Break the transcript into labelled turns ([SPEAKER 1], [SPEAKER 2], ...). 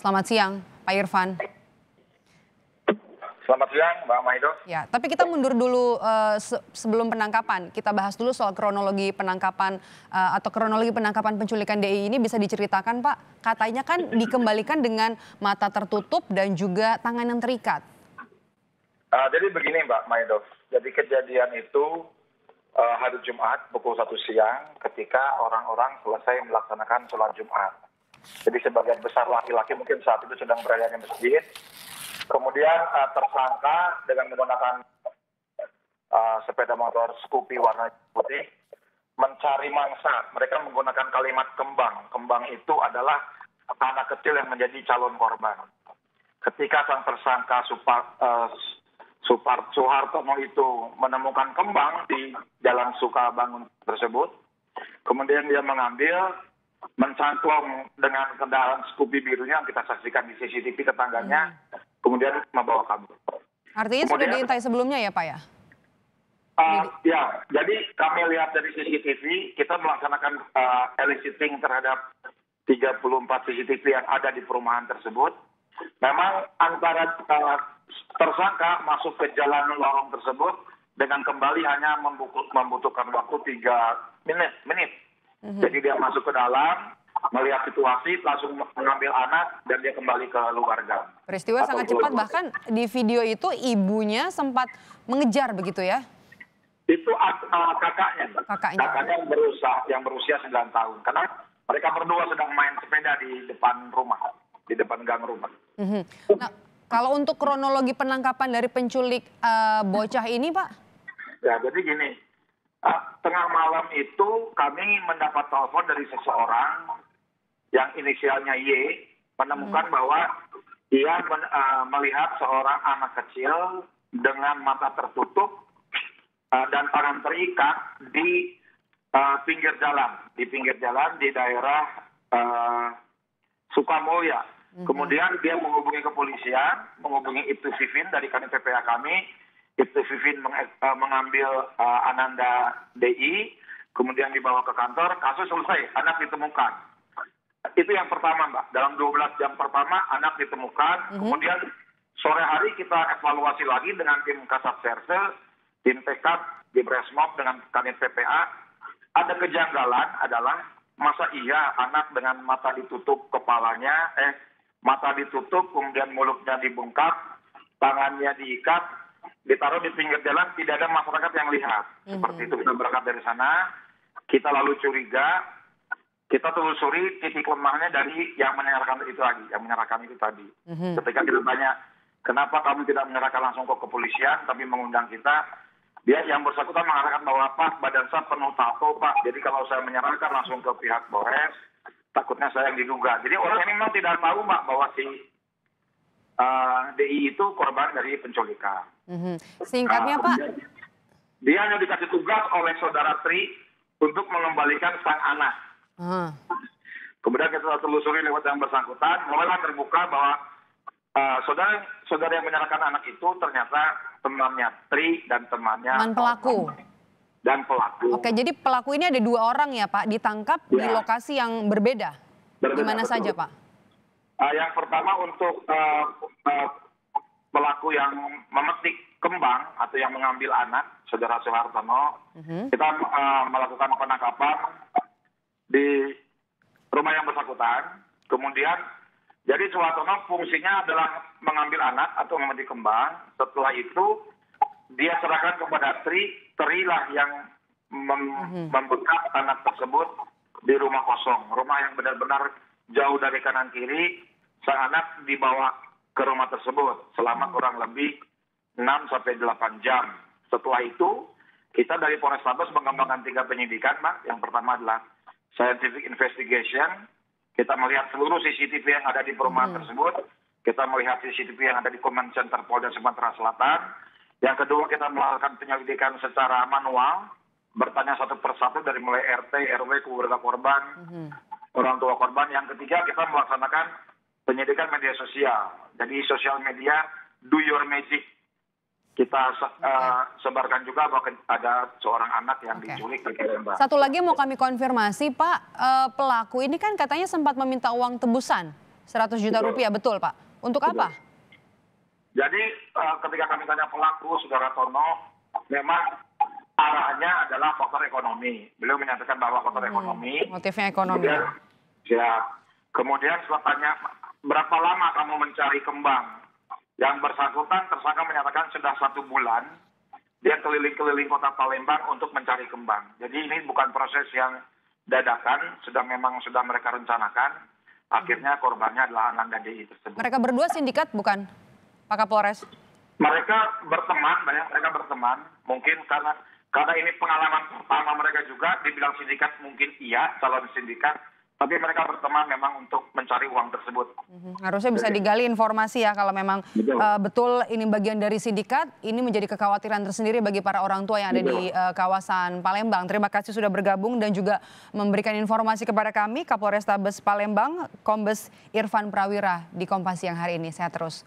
[SPEAKER 1] Selamat siang, Pak Irfan.
[SPEAKER 2] Selamat siang, Mbak Maido.
[SPEAKER 1] Ya, tapi kita mundur dulu sebelum penangkapan. Kita bahas dulu soal kronologi penangkapan atau kronologi penangkapan penculikan DI ini bisa diceritakan, Pak? Katanya kan dikembalikan dengan mata tertutup dan juga tangan yang terikat.
[SPEAKER 2] Jadi begini, Mbak Maido. Jadi kejadian itu hari Jumat pukul 1 siang ketika orang-orang selesai melaksanakan sholat Jumat. Jadi sebagian besar laki-laki mungkin saat itu sedang berada di masjid. Kemudian tersangka dengan menggunakan sepeda motor Scoopy warna putih mencari mangsa. Mereka menggunakan kalimat kembang. Kembang itu adalah anak kecil yang menjadi calon korban. Ketika sang tersangka Suhartono itu menemukan kembang di Jalan Sukabangun tersebut, kemudian dia mengambil, mencangklong dengan kendaraan Scoopy birunya yang kita saksikan di CCTV tetangganya, kemudian membawa kabur.
[SPEAKER 1] Artinya kemudian, sudah diintai sebelumnya ya, Pak ya?
[SPEAKER 2] Ya, jadi kami lihat dari CCTV, kita melaksanakan eliciting terhadap 34 CCTV yang ada di perumahan tersebut. Memang antara tersangka masuk ke jalan lorong tersebut dengan kembali hanya membutuhkan waktu 3 menit. Jadi dia masuk ke dalam, melihat situasi, langsung mengambil anak, dan dia kembali ke luar gang.
[SPEAKER 1] Peristiwa sangat cepat, bahkan di video itu ibunya sempat mengejar begitu ya?
[SPEAKER 2] Itu kakaknya. Kakaknya yang berusia 9 tahun. Karena mereka berdua sedang main sepeda di depan rumah, di depan gang rumah.
[SPEAKER 1] Nah, kalau untuk kronologi penangkapan dari penculik bocah ini, Pak?
[SPEAKER 2] Ya, jadi gini. Tengah malam itu kami mendapat telepon dari seseorang yang inisialnya Y, menemukan bahwa dia melihat seorang anak kecil dengan mata tertutup dan tangan terikat di pinggir jalan di daerah Sukamulya. Kemudian dia menghubungi kepolisian, menghubungi Ibtu Vivin dari kanit PPA kami. Ibtu Vivin mengambil Ananda DI, kemudian dibawa ke kantor, kasus selesai, anak ditemukan. Itu yang pertama, Mbak. Dalam 12 jam pertama, anak ditemukan. Kemudian sore hari kita evaluasi lagi dengan tim Kasat Serse, tim Tekap, di Bresmob dengan kanit PPA. Ada kejanggalan adalah, masa iya anak dengan mata ditutup kepalanya, mata ditutup, kemudian mulutnya dibungkap, tangannya diikat, ditaruh di pinggir jalan, tidak ada masyarakat yang lihat. Seperti itu. Kita berangkat dari sana, kita lalu curiga, kita telusuri titik lemahnya dari yang menyerahkan itu tadi. Ketika kita tanya, kenapa kamu tidak menyerahkan langsung ke kepolisian, tapi mengundang kita, dia yang bersangkutan mengatakan bahwa Pak, badan saya penuh tato Pak, jadi kalau saya menyerahkan langsung ke pihak Polres, takutnya saya yang diduga. Jadi orang ini memang tidak tahu Mbak bahwa si DI itu korban dari penculikan.
[SPEAKER 1] Singkatnya Pak?
[SPEAKER 2] Dia hanya dikasih tugas oleh saudara Tri untuk mengembalikan sang anak. Kemudian kita telusuri lewat yang bersangkutan, mulailah terbuka bahwa saudara yang menyerahkan anak itu ternyata temannya Tri dan temannya
[SPEAKER 1] pelaku. Oke, jadi pelaku ini ada 2 orang ya Pak, ditangkap di lokasi yang berbeda. Di mana saja Pak?
[SPEAKER 2] Yang pertama untuk pelaku yang memetik kembang atau yang mengambil anak, saudara Suhartono, kita melakukan penangkapan di rumah yang bersangkutan. Kemudian, jadi Suhartono fungsinya adalah mengambil anak atau memetik kembang. Setelah itu, dia serahkan kepada Tri lah yang membekap anak tersebut di rumah kosong. Rumah yang benar-benar jauh dari kanan kiri, sang anak dibawa ke rumah tersebut selama kurang lebih 6-8 jam. Setelah itu, kita dari Polrestabes mengembangkan 3 penyidikan, Pak. Yang pertama adalah scientific investigation. Kita melihat seluruh CCTV yang ada di perumahan tersebut. Kita melihat CCTV yang ada di Command Center Polda Sumatera Selatan. Yang kedua, kita melakukan penyelidikan secara manual, bertanya satu persatu dari mulai RT, RW, keluarga korban, orang tua korban. Yang ketiga, kita melaksanakan penyidikan media sosial. Jadi sosial media, do your magic. Kita sebarkan juga bahwa ada seorang anak yang diculik di Lembang.
[SPEAKER 1] Satu lagi mau kami konfirmasi Pak, pelaku ini kan katanya sempat meminta uang tebusan 100 juta rupiah, betul Pak. Untuk apa?
[SPEAKER 2] Jadi ketika kami tanya pelaku, Saudara Tono, memang arahnya adalah faktor ekonomi. Beliau menyatakan bahwa faktor ekonomi.
[SPEAKER 1] Motifnya ekonomi.
[SPEAKER 2] Kemudian setelah tanya berapa lama kamu mencari kembang, yang bersangkutan tersangka menyatakan sudah 1 bulan dia keliling-keliling kota Palembang untuk mencari kembang. Jadi ini bukan proses yang dadakan, memang sudah mereka rencanakan. Akhirnya korbannya adalah anak dan DI tersebut.
[SPEAKER 1] Mereka berdua sindikat bukan, Pak Kapolres?
[SPEAKER 2] Mereka berteman, mungkin karena ini pengalaman pertama mereka juga, dibilang sindikat mungkin iya, calon sindikat, tapi mereka berteman memang untuk mencari uang tersebut.
[SPEAKER 1] Harusnya bisa digali informasi ya kalau memang betul ini bagian dari sindikat, ini menjadi kekhawatiran tersendiri bagi para orang tua yang ada di kawasan Palembang. Terima kasih sudah bergabung dan juga memberikan informasi kepada kami, Kapolrestabes Palembang, Kombes Irfan Prawira di Kompas Siang hari ini. Sehat terus.